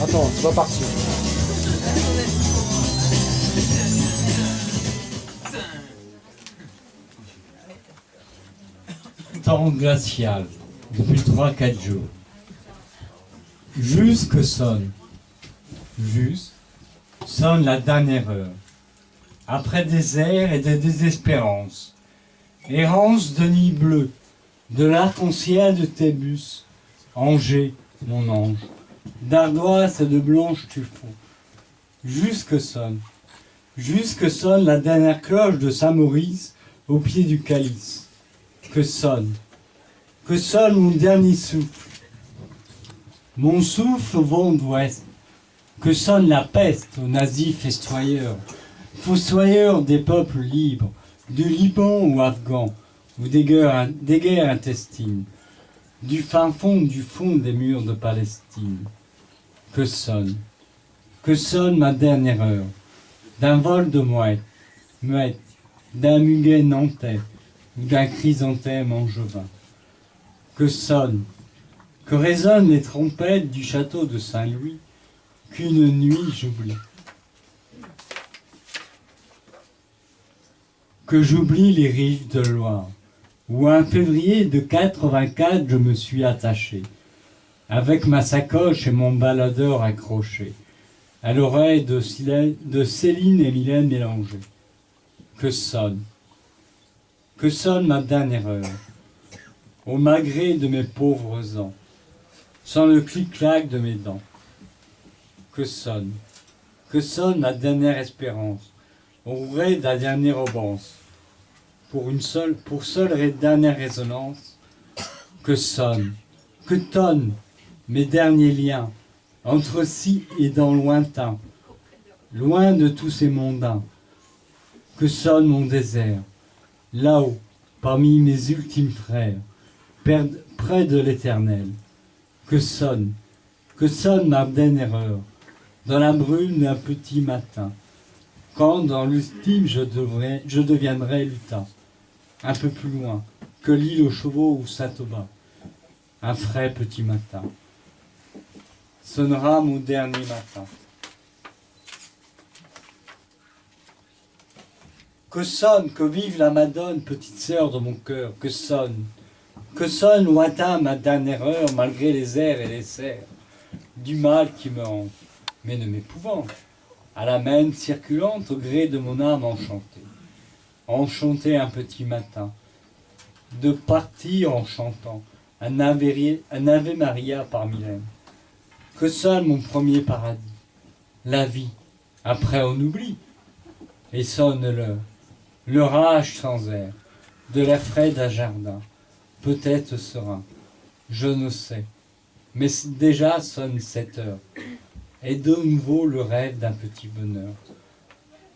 Attends, c'est pas parti. Temps glacial, depuis 3-4 jours. Jusque sonne la dernière heure. Après des airs et des désespérances, errance de nuit bleue, de l'arc-en-ciel de tes bus, Angers, mon ange, d'ardoise et de blanche tuffeau. Jusque sonne la dernière cloche de Saint-Maurice au pied du calice. Que sonne mon dernier souffle, mon souffle au vent d'ouest. Que sonne la peste aux nazis festoyeurs, fossoyeurs des peuples libres, du Liban ou afghan, ou des guerres intestines, du fond des murs de Palestine. Que sonne ma dernière heure, d'un vol de muette, d'un muguet nantais, ou d'un chrysanthème angevin. Que résonnent les trompettes du château de Saint-Louis, qu'une nuit j'oublie. Que j'oublie les rives de Loire, où un février de 84 je me suis attaché, avec ma sacoche et mon baladeur accroché, à l'oreille de Céline et Mylène mélangées. Que sonne ma dernière heure, au magret de mes pauvres ans, sans le clic-clac de mes dents. Que sonne ma dernière espérance, au gré de la dernière obance, pour seule et dernière résonance. Que tonnent mes derniers liens, entre ci et dans lointain, loin de tous ces mondains. Que sonne mon désert, là-haut, parmi mes ultimes frères, près de l'éternel. Que sonne ma dernière heure, dans la brume d'un petit matin, quand dans l'ultime je deviendrai lutin, un peu plus loin que l'île aux chevaux ou Saint-Aubin, un frais petit matin. Sonnera mon dernier matin. Que vive la Madone, petite sœur de mon cœur, que sonne lointain ma dernière heure, malgré les airs et les serres, du mal qui me hante, mais ne m'épouvante, à la main circulante au gré de mon âme enchantée un petit matin, de partir en chantant un Ave Maria par Mylène. Que sonne mon premier paradis, la vie, après on oublie, et sonne l'orage sans air, de l'air frais d'un jardin, peut-être serein, je ne sais, mais déjà sonne 7 heures, et de nouveau le rêve d'un petit bonheur.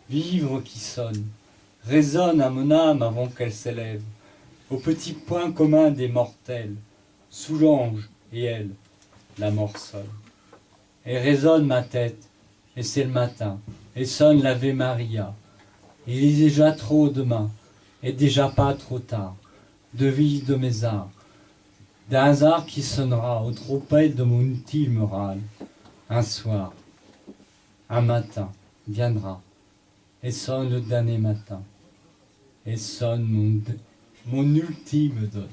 Vivre qui sonne, résonne à mon âme avant qu'elle s'élève, au petit point commun des mortels, sous l'ange et elle, la mort sonne. Et résonne ma tête, et c'est le matin, et sonne l'Ave Maria. Il est déjà trop demain, et déjà pas trop tard, de vivre de mes arts, d'un hasard qui sonnera aux trompettes de mon utile morale. Un soir, un matin viendra, et sonne le dernier matin, et sonne mon ultime donne.